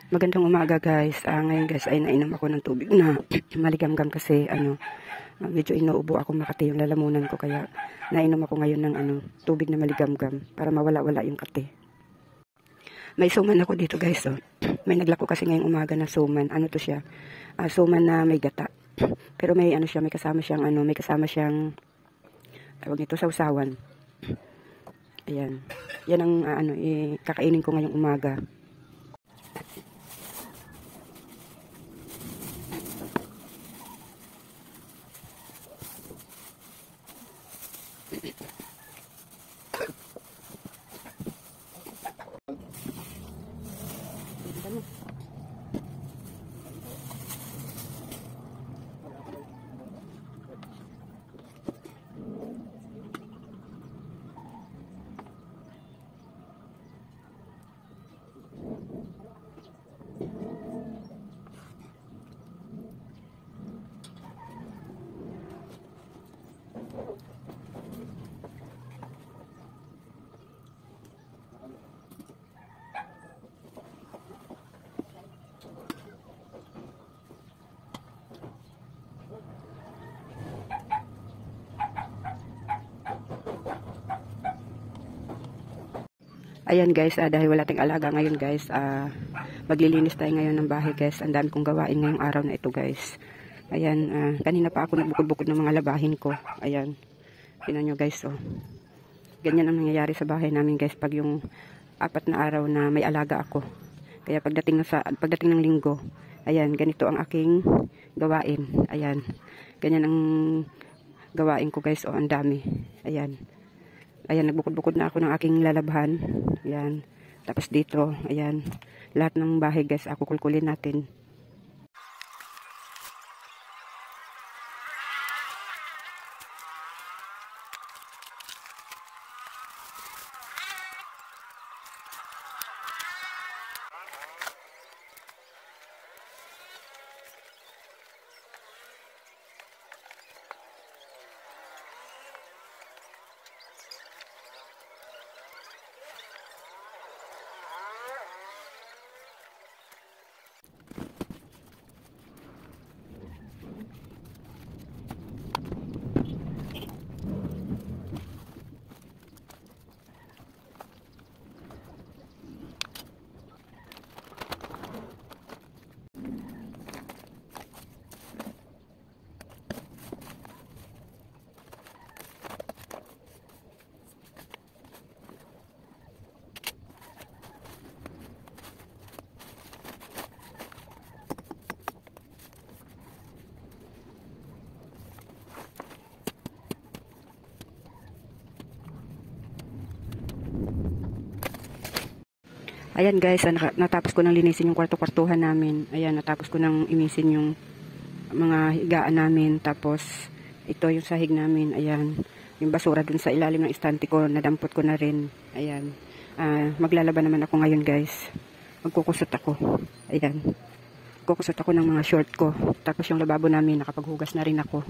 Magandang umaga guys. Ngayon guys ay nainom ako ng tubig na maligamgam kasi medyo inuubo ako makati yung lalamunan ko, kaya nainom ako ngayon ng tubig na maligamgam para mawala-wala yung kati. May suman ako dito guys. May naglako kasi ngayong umaga na suman. Ano to siya? Suman na may gata. Pero may siya, may kasama siyang tawag nito, sausawan. Ayan. Yan ang kakainin ko ngayong umaga. Ayan guys, dahil wala tayong alaga ngayon guys, maglilinis tayo ngayon ng bahay guys. Ang dami kong gawain ngayong araw na ito guys. Ayan, kanina pa ako nagbukod-bukod ng mga labahin ko. Ayan, tingnan nyo guys, oh. Ganyan ang nangyayari sa bahay namin guys pag yung 4 na araw na may alaga ako. Kaya pagdating ng linggo, ayan, ganito ang aking gawain. Ayan, ganyan ang gawain ko guys, oh, ang dami. Ayan. Ayan, nagbukod-bukod na ako ng aking lalabhan. Ayan. Tapos dito, ayan. Lahat ng bahay guys, kukulkulin natin. Ayan guys, natapos ko nang linisin yung kwarto-kwartuhan namin. Ayan, natapos ko nang imisin yung mga higaan namin. Tapos, ito yung sahig namin. Ayan, yung basura dun sa ilalim ng istante ko, nadampot ko na rin. Ayan, maglalaba naman ako ngayon guys. Magkukusot ako. Ayan, kukusot ako ng mga short ko. Tapos yung lababo namin, nakapaghugas na rin ako.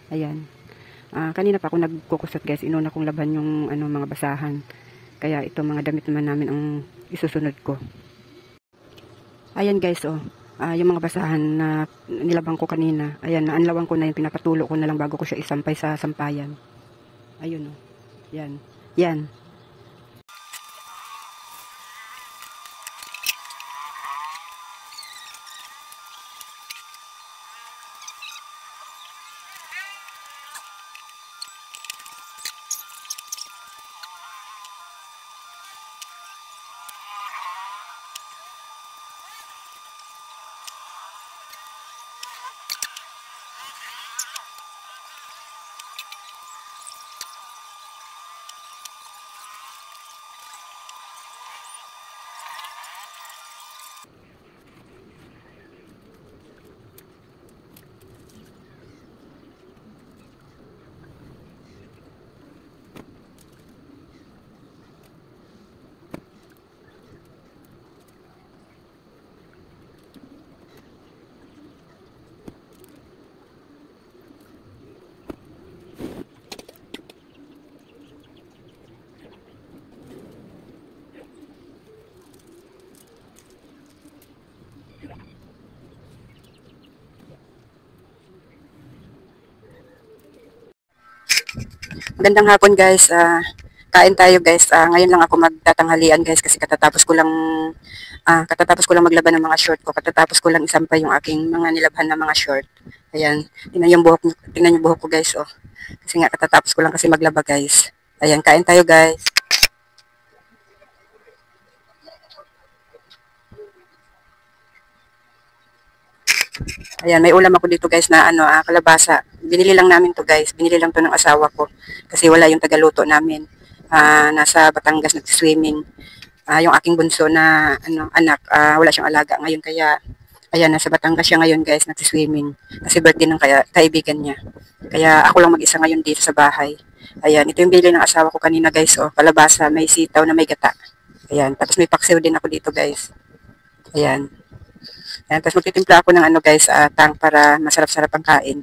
Ayan, kanina pa ako nagkukusot guys. Inuna kong laban yung mga basahan. Kaya ito mga damit naman namin ang isusunod ko. Ayan guys, oh. Yung mga basahan na nilabang ko kanina. Ayan, naanlawan ko na yung pinapatulo ko na lang bago ko siya isampay sa sampayan. Ayun, oh. Yan. Yan. Magandang hapon guys. Kain tayo guys. Ngayon lang ako magtatanghalian guys kasi katatapos ko lang maglaban ng mga short ko. Katatapos ko lang isampay yung aking mga nilabhan na mga short. Ayan. Tingnan yung buhok ko guys. Oh. Kasi nga katatapos ko lang kasi maglaba guys. Ayan, kain tayo guys. Ayan, may ulam ako dito guys na kalabasa. Binili lang namin to guys. Binili lang to ng asawa ko. Kasi wala yung tagaluto namin. Nasa Batangas nag-swimming. Yung aking bunso na anak, wala siyang alaga ngayon kaya ayan, nasa Batangas siya ngayon guys, nag-swimming. Kasi birthday ng kaibigan niya. Kaya ako lang mag-isa ngayon dito sa bahay. Ayan, ito yung bili ng asawa ko kanina guys, oh, kalabasa, may sitaw na may gata. Ayan, tapos may paksiw din ako dito guys. Ayan. Ayan, tapos magtitimpla ako ng guys, tang para masarap-sarap ang kain.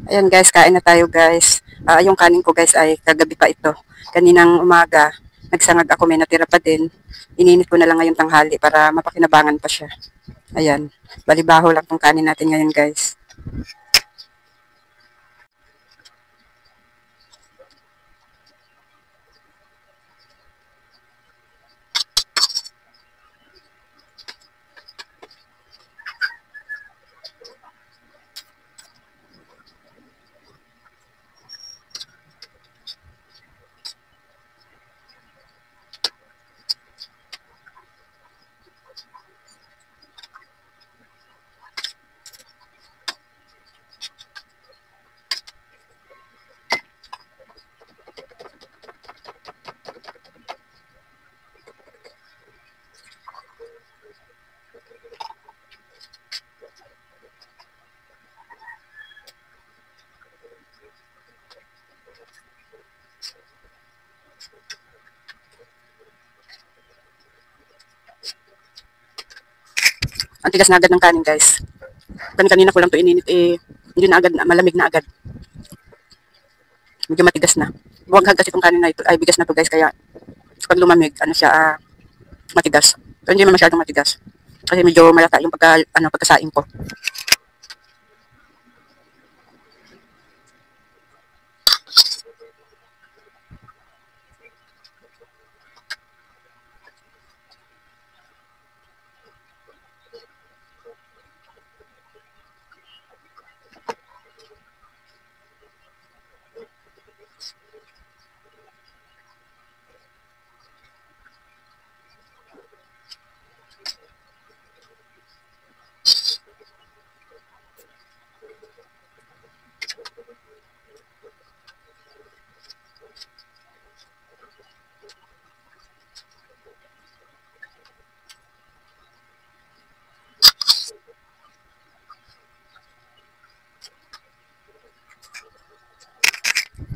Ayan guys, kain na tayo guys. Yung kanin ko guys ay kagabi pa ito. Kaninang umaga, nagsangag ako, may natira pa din. Ininit ko na lang ngayong tanghali para mapakinabangan pa siya. Ayan, balibaho lang tong kanin natin ngayon guys. Ang tigas na agad ng kanin guys. Kanina ko lang to ininit hindi na agad, malamig na agad. Medyo matigas na. Buwaghag kasi itong kanin na ito, ay bigas na to guys, kaya pag lumamig, matigas. Pero hindi naman masyadong matigas. Kasi medyo malata yung pagkasaing ko.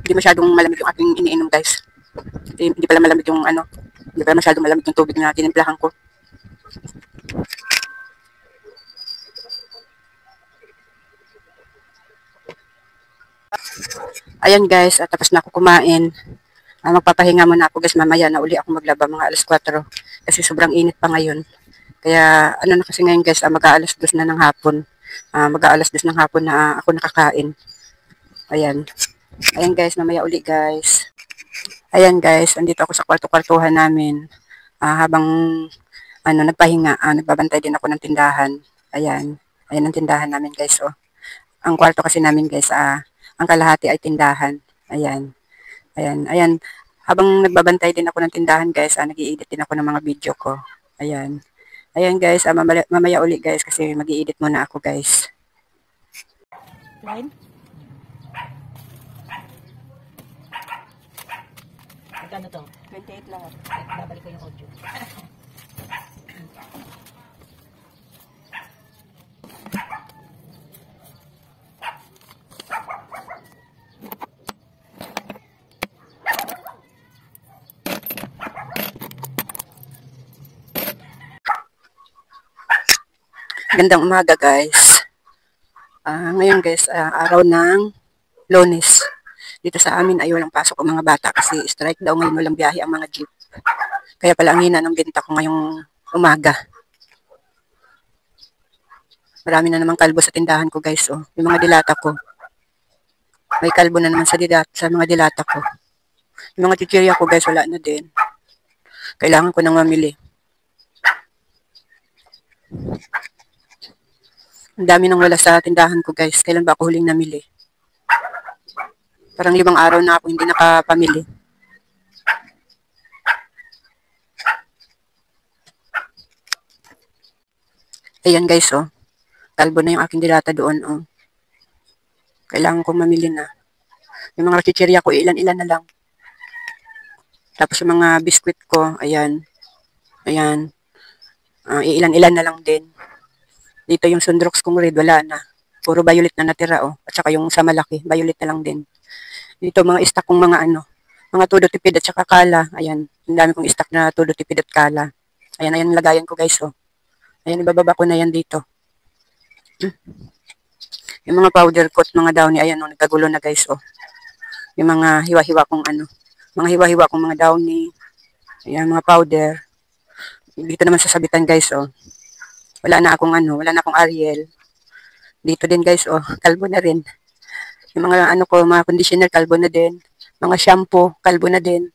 Hindi masyadong malamig yung aking iniinom guys. Hindi pala malamig yung hindi pala masyadong malamig yung tubig na tinimplahan ko. Ayan guys, tapos na ako kumain. Magpapahinga muna ako guys, mamaya na uli ako maglaba mga alas 4. Kasi sobrang init pa ngayon. Kaya na kasi ngayon guys, mag-aalas 2 na ng hapon. Mag-aalas 2 ng hapon na ako nakakain. Ayan. Ayan guys, mamaya uli guys. Ayan guys, andito ako sa kwarto-kwartuhan namin. Habang nagpahinga, nagbabantay din ako ng tindahan. Ayan. Ayan ang tindahan namin guys. Oh. Ang kwarto kasi namin guys, ang kalahati ay tindahan. Ayan. Ayan. Ayan. Habang nagbabantay din ako ng tindahan guys, nag-i-edit din ako ng mga video ko. Ayan. Ayan guys, mamaya uli guys kasi mag-i-edit muna ako guys. Line? Magkano to? 28 lang. Babalik ko yung audio. Gandang umaga guys. Ngayon guys, araw ng Lunes. Dito sa amin ay walang pasok ang mga bata kasi strike daw ngayon, walang biyahe ang mga jeep. Kaya pala ang hina ng benta ko ngayong umaga. Marami na namang kalbo sa tindahan ko guys. Oh. Yung mga dilata ko. May kalbo na naman sa mga dilata ko. Yung mga chichirya ko guys, wala na din. Kailangan ko nang mamili. Ang dami nang wala sa tindahan ko guys. Kailan ba ako huling namili? Parang 5 araw na ako hindi nakapamili. Ayan guys, oh. Kalbo na yung aking dilata doon, oh. Kailangan kong mamili na. Yung mga chichirya ko, ilan-ilan na lang. Tapos yung mga biskwit ko, ayan. Ayan. Ilan-ilan na lang din. Dito yung Sundrox kong red, wala na. Puro violet na natira, oh. At saka yung sa malaki, violet na lang din. Dito mga stock kong mga mga todo tipid at saka kala. Ayan. Ang dami kong stock na todo tipid at kala. Ayan, ayan lagayan ko guys, oh. Ayan, ibababa ko na yan dito. Yung mga powder coat, mga downy, ayan, oh, nagkagulo na guys, oh. Yung mga hiwa-hiwa kong mga hiwa-hiwa kong mga downy. Ayan, mga powder. Dito naman sa sabitan guys, oh. Wala na akong Ariel. Dito din guys, oh, kalbo na rin. Yung mga mga conditioner, kalbo na din. Mga shampoo, kalbo na din.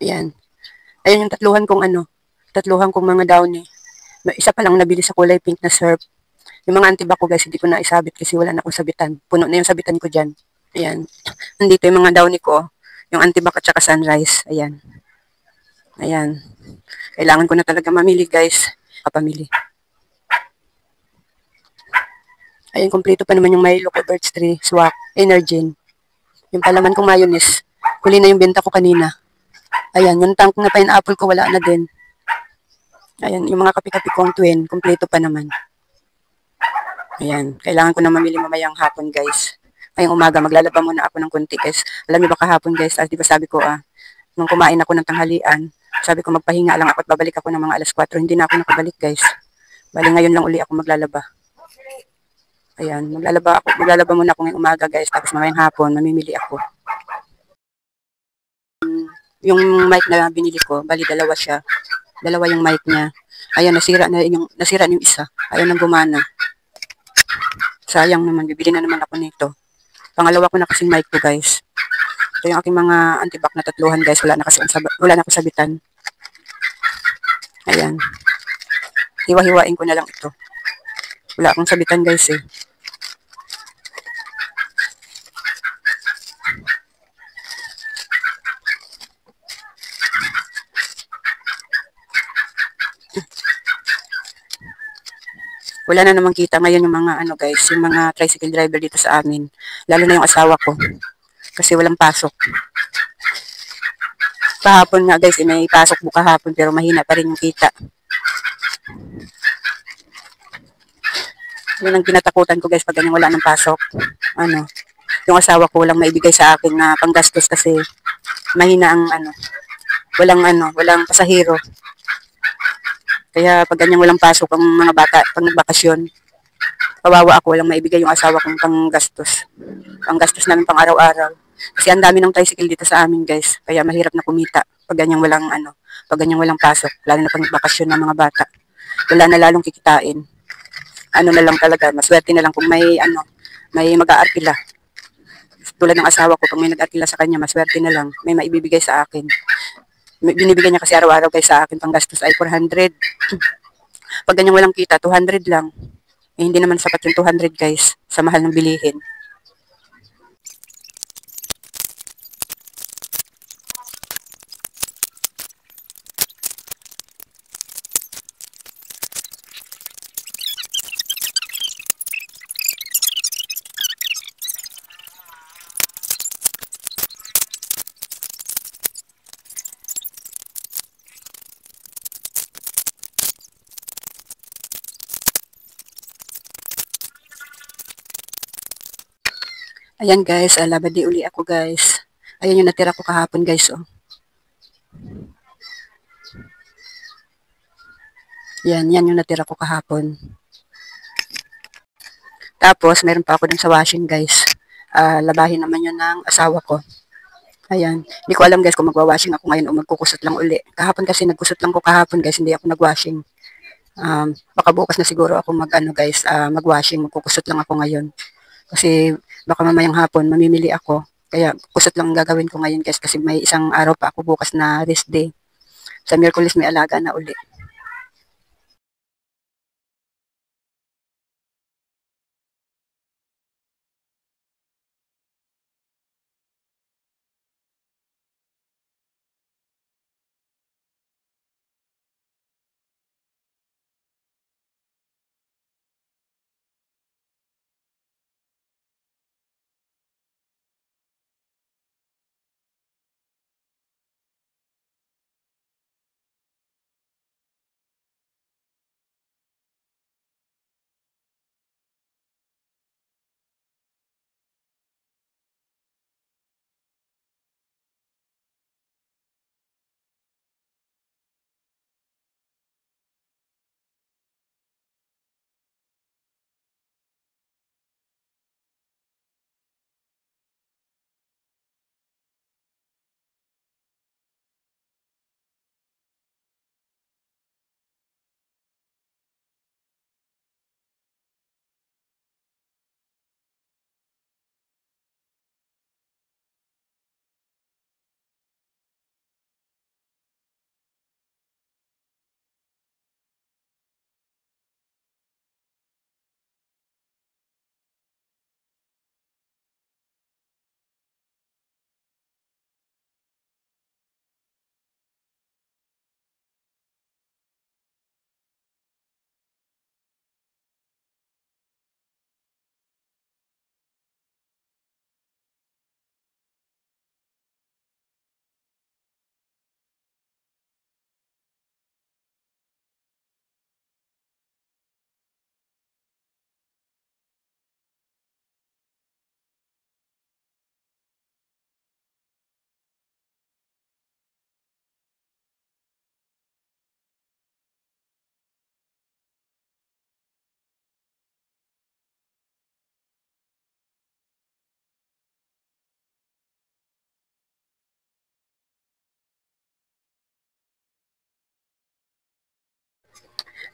Ayan. Ayan yung tatluhan kong mga downy. Isa pa lang nabili sa kulay pink na syrup. Yung mga antibac ko guys, hindi ko na isabit kasi wala na akong sabitan. Puno na yung sabitan ko dyan. Ayan. Nandito yung mga downy ko, yung antibac at saka sunrise. Ayan. Ayan. Kailangan ko na talaga mamili guys. Kapamili. Ayan, kompleto pa naman yung Milo ko, Birch Tree, Swak, Energin. Yung palaman kong mayonnaise. Huli na yung benta ko kanina. Ayan, yung tank na pineapple ko, wala na din. Ayan, yung mga kape-kape kong twin, kompleto pa naman. Ayan, kailangan ko na mamili mamayang hapon guys. Ngayong umaga, maglalaba muna ako ng konti guys. Alam niyo ba kahapon guys, di ba sabi ko nung kumain ako ng tanghalian, sabi ko magpahinga lang ako at babalik ako ng mga alas 4. Hindi na ako nakabalik guys. Bali ngayon lang uli ako maglalaba. Ayan, maglalaba muna ako ngayong umaga guys, tapos mamayang hapon, mamimili ako. Yung mic na binili ko, bali dalawa siya. Dalawa yung mic niya. Ayan, nasira na yung isa. Ayan ang gumana. Sayang naman, bibili na naman ako nito. Pangalawa ko na kasing mic ko guys. Ito yung aking mga antibac na tatluhan guys, wala na ako sabitan. Ayan. Hiwa-hiwain ko na lang ito. Wala akong sabitan guys eh. Wala na namang kita ngayon yung mga guys, yung mga tricycle driver dito sa amin. Lalo na yung asawa ko. Kasi walang pasok. Kahapon nga guys, may pasok po kahapon pero mahina pa rin yung kita. Yun ang kinatakutan ko guys pag ganyan wala ng pasok. Yung asawa ko walang maibigay sa akin na panggastos kasi mahina ang walang pasahero. Kaya pag ganyan walang pasok ang mga bata pag nagbakasyon, kawawa ako, walang maibigay yung asawa kong panggastos. Panggastos namin pang araw-araw. Kasi ang dami ng tricycle dito sa amin guys, kaya mahirap na kumita pag ganyang walang pasok, lalo na pag nagbakasyon ng mga bata. Wala na lalong kikitain. Na lang talaga, maswerte na lang kung may mag-aarkila. Tulad ng asawa ko, pag may nag-aarkila sa kanya, maswerte na lang, may maibibigay sa akin. Binibigyan niya kasi araw-araw guys sa akin, panggastos ay 400. Pag ganyan walang kita, 200 lang. Hindi naman sapat yung 200 guys, sa mahal ng bilihin. Ayan guys, labadi uli ako guys. Ayan yung natira ko kahapon guys, oh. Yan yung natira ko kahapon. Tapos, meron pa ako dun sa washing guys. Labahin naman yun ng asawa ko. Ayan. Hindi ko alam guys kung magwa-washing ako ngayon o magkukusot lang uli. Kahapon kasi nagkusot lang ko kahapon guys, hindi ako nag-washing. Baka bukas na siguro ako mag-ano guys, mag-washing, magkukusot lang ako ngayon. Kasi baka mamayang hapon mamimili ako. Kaya kusot lang ang gagawin ko ngayon guys kasi may isang araw pa ako bukas na rest day. Sa Miyerkules may alaga na uli.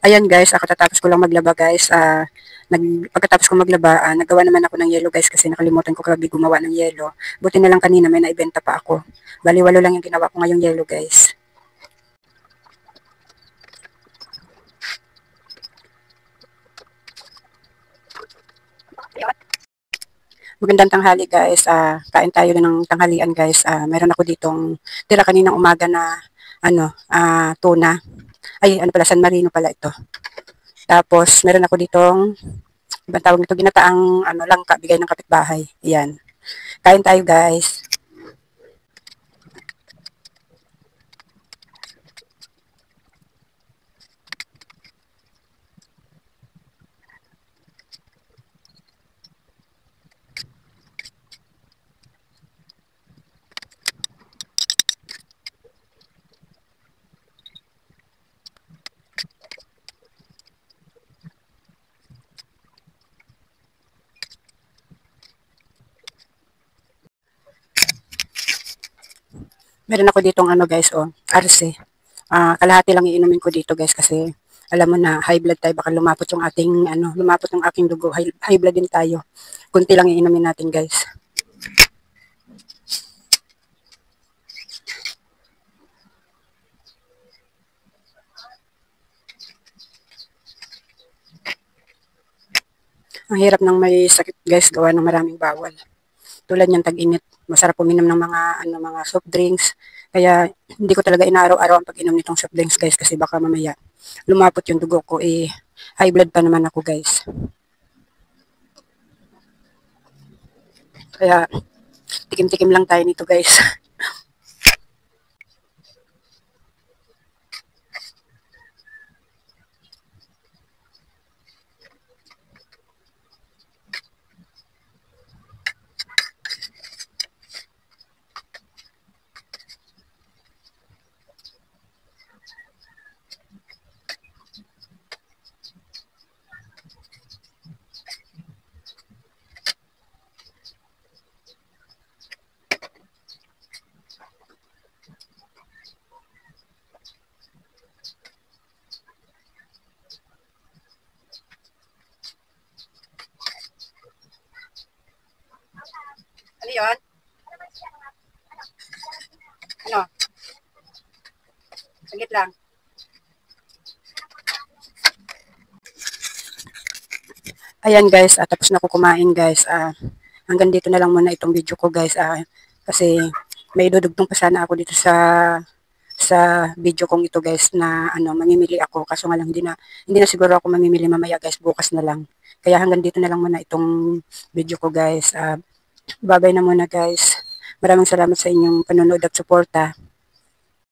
Ayan guys, katatapos ko lang maglaba guys. Pagkatapos ko maglaba, nagawa naman ako ng yelo guys kasi nakalimutan ko kagabi gumawa ng yelo. Buti na lang kanina may naibenta pa ako. Bali, 8 lang yung ginawa ko ngayong yelo guys. Magandang tanghali guys. Kain tayo ng tanghalian guys. Meron ako ditong tira kaninang umaga na tuna. Ay, ano pala, San Marino pala ito. Tapos, meron ako ditong, ibang tawag nito, ginataang langka, bigay ng kapitbahay. Ayan. Kain tayo guys. Meron ako ditong guys, arse. Kalahati lang iinumin ko dito guys kasi alam mo na high blood tayo, baka lumapot yung ating lumapot yung aking dugo. High blood din tayo. Kunti lang iinumin natin guys. Ang hirap ng may sakit guys, gawa ng maraming bawal. Tulad niyan tag-init, masarap uminom ng mga soft drinks. Kaya hindi ko talaga inaaraw-araw ang pag-inom nitong soft drinks guys kasi baka mamaya lumapot yung dugo ko, high blood pa naman ako guys. Kaya tikim-tikim lang tayo nito guys. Ano? Saglit lang. Ayan guys, tapos na ako kumain guys. Hanggang dito na lang muna itong video ko guys. Kasi may dudugtong pa sana ako dito sa video kong ito guys na mamimili ako. Kaso nga lang hindi na siguro ako mamimili mamaya guys. Bukas na lang. Kaya hanggang dito na lang muna itong video ko guys. Babay na muna guys. Maraming salamat sa inyong panonood at suporta.